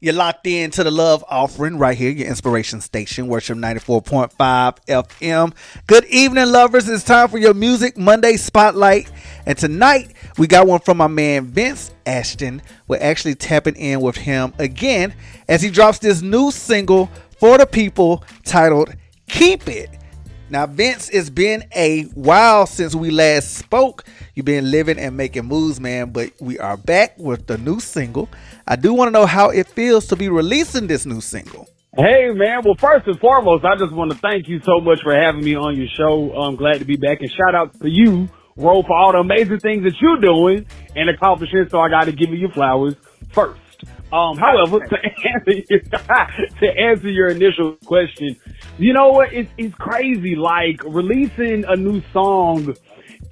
You're locked in to the Love Offering right here, your inspiration station, Worship 94.5 FM. Good evening, lovers. It's time for your Music Monday Spotlight. And tonight, we got one from my man, Vince Ashton. We're actually tapping in with him again as he drops this new single for the people titled Keep It. Now, Vince, it's been a while since we last spoke. You've been living and making moves, man, but we are back with the new single. I do want to know how it feels to be releasing this new single. Hey, man. Well, first and foremost, I just want to thank you so much for having me on your show. I'm glad to be back. And shout out to you, Ro, for all the amazing things that you're doing and accomplishing. So I got to give you your flowers first. However, to answer your initial question, you know what? It's crazy. Like releasing a new song,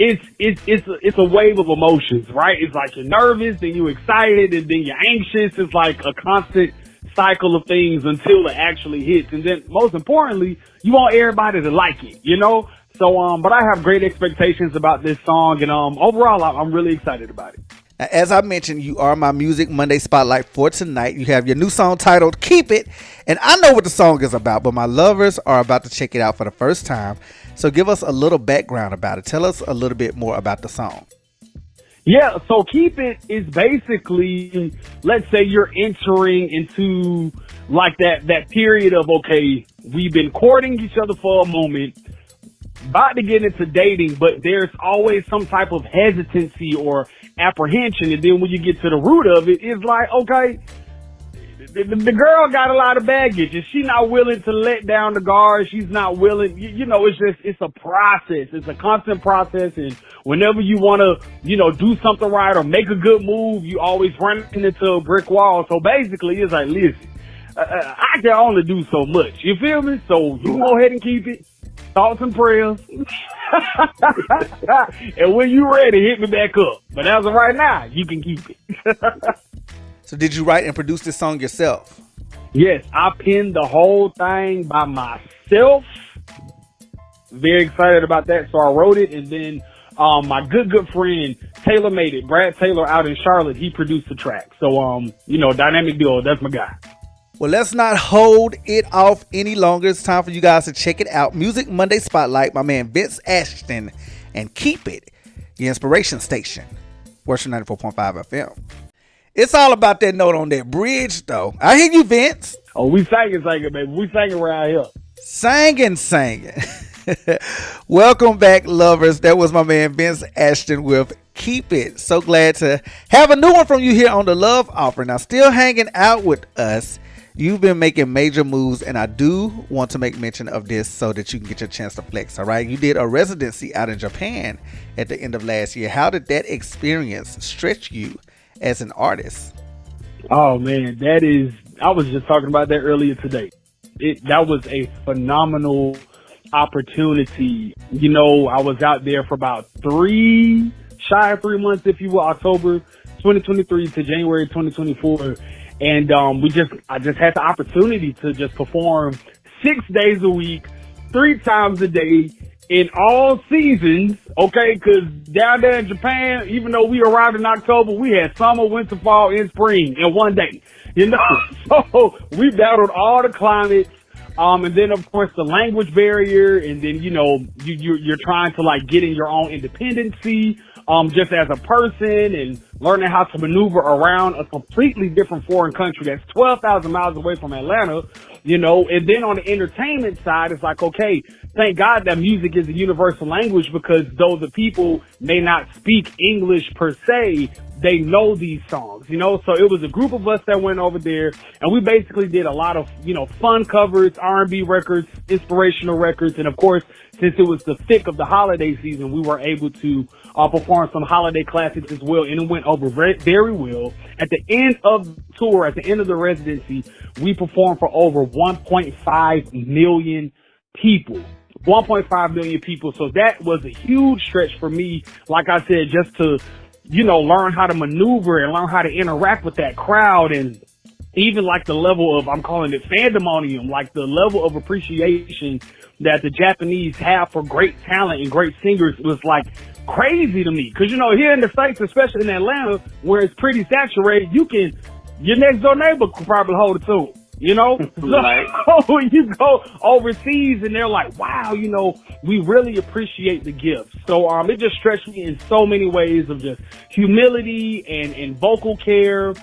it's a wave of emotions, right? It's like you're nervous, then you're excited, and then you're anxious. It's like a constant cycle of things until it actually hits. And then most importantly, you want everybody to like it, you know? So, but I have great expectations about this song, and overall, I'm really excited about it. As I mentioned, you are my Music Monday Spotlight for tonight. You have your new song titled Keep It. And I know what the song is about, but my lovers are about to check it out for the first time. So give us a little background about it. Tell us a little bit more about the song. Yeah, so Keep It is basically, let's say you're entering into like that period of, okay, we've been courting each other for a moment, about to get into dating, but there's always some type of hesitancy or apprehension. And then when you get to the root of it, it's like, okay, the girl got a lot of baggage and she's not willing to let down the guard. She's not willing, you know, it's a process. It's a constant process. And whenever you want to, you know, do something right or make a good move, you always run into a brick wall. So basically it's like, listen, I can only do so much. You feel me? So you go ahead and keep it. Thoughts and prayers. And when you're ready, hit me back up. But as of right now, you can keep it. So did you write and produce this song yourself? Yes, I penned the whole thing by myself. Very excited about that. So I wrote it, and then my good friend Taylor made it. Brad Taylor out in Charlotte, he produced the track. So, you know, dynamic duo, that's my guy. Well, let's not hold it off any longer. It's time for you guys to check it out. Music Monday Spotlight, my man Vince Ashton, and Keep It, your inspiration station, Worship 94.5 FM. It's all about that note on that bridge, though. I hear you, Vince. Oh, we singing, baby. We singing around here. Singing. Welcome back, lovers. That was my man Vince Ashton with Keep It. So glad to have a new one from you here on the Love Offering. Now, still hanging out with us. You've been making major moves, and I do want to make mention of this so that you can get your chance to flex, all right? You did a residency out in Japan at the end of last year. How did that experience stretch you as an artist? Oh, man, I was just talking about that earlier today. That was a phenomenal opportunity. You know, I was out there for about shy of 3 months, if you will, October 2023 to January 2024. And I just had the opportunity to just perform 6 days a week, 3 times a day in all seasons, okay? Because down there in Japan, even though we arrived in October, we had summer, winter, fall, and spring in one day, you know? So we battled all the climates. And then, of course, the language barrier. And then, you know, you're trying to, like, get in your own independency. Just as a person and learning how to maneuver around a completely different foreign country that's 12,000 miles away from Atlanta, you know. And then on the entertainment side, it's like, okay, thank God that music is a universal language, because though the people may not speak English per se, they know these songs, you know. So it was a group of us that went over there, and we basically did a lot of, you know, fun covers, R&B records, inspirational records. And of course, since it was the thick of the holiday season, we were able to perform some holiday classics as well. And it went over very well. At the end of the tour, at the end of the residency, we performed for over 1.5 million people. 1.5 million people. So that was a huge stretch for me. Like I said, just to, you know, learn how to maneuver and learn how to interact with that crowd, and even like the level of, I'm calling it fandemonium, like the level of appreciation that the Japanese have for great talent and great singers was like crazy to me. Cause you know, here in the States, especially in Atlanta, where it's pretty saturated, you can your next door neighbor could probably hold it to. You know, Right. so when you go overseas and they're like, wow, you know, we really appreciate the gifts. So, it just stretched me in so many ways of just humility and vocal care,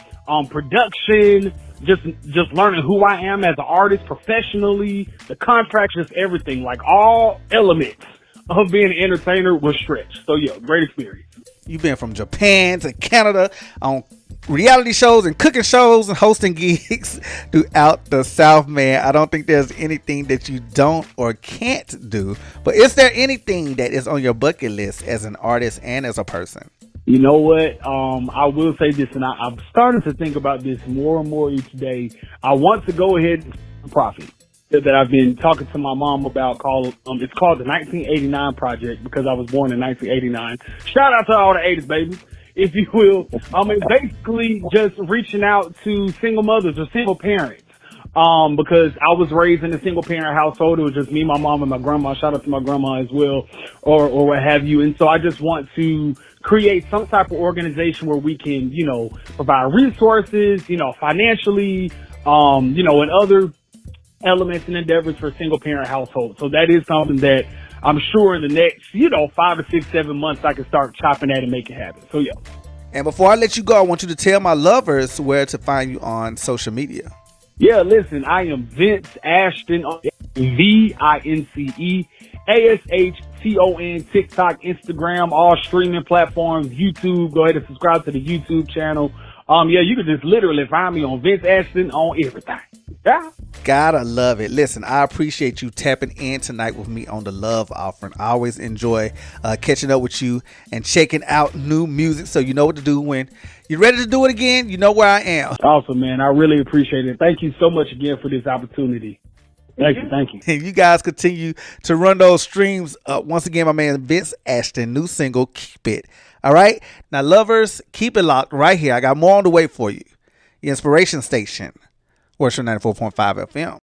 production, just learning who I am as an artist professionally, the contracts, just everything, like all elements of being an entertainer was stretched. So yeah, great experience. You've been from Japan to Canada on reality shows and cooking shows and hosting gigs throughout the South, man. I don't think there's anything that you don't or can't do. But is there anything that is on your bucket list as an artist and as a person? You know what? I will say this, and I'm starting to think about this more and more each day. I want to go ahead and profit that I've been talking to my mom about. It's called the 1989 Project because I was born in 1989. Shout out to all the 80s babies, if you will. It's basically just reaching out to single mothers or single parents. Because I was raised in a single parent household. It was just me, my mom, and my grandma. Shout out to my grandma as well, or what have you. And so I just want to create some type of organization where we can, you know, provide resources, you know, financially, you know, and other elements and endeavors for single parent households. So that is something that I'm sure in the next, you know, 5 or 6, 7 months, I can start chopping at and make it happen. So yeah. And before I let you go, I want you to tell my lovers where to find you on social media. Yeah, listen, I am Vince Ashton, VinceAshton, TikTok, Instagram, all streaming platforms, YouTube. Go ahead and subscribe to the YouTube channel. Yeah, you can just literally find me on Vince Ashton on everything. Yeah. Gotta love it. Listen, I appreciate you tapping in tonight with me on the Love Offering. I always enjoy catching up with you and checking out new music, so you know what to do when you're ready to do it again. You know where I am. Awesome, man. I really appreciate it. Thank you so much again for this opportunity. Thank you. And you guys continue to run those streams up. Once again, my man Vince Ashton, new single, Keep It. All right? Now, lovers, keep it locked right here. I got more on the way for you. The Inspiration Station, Worship 94.5 FM.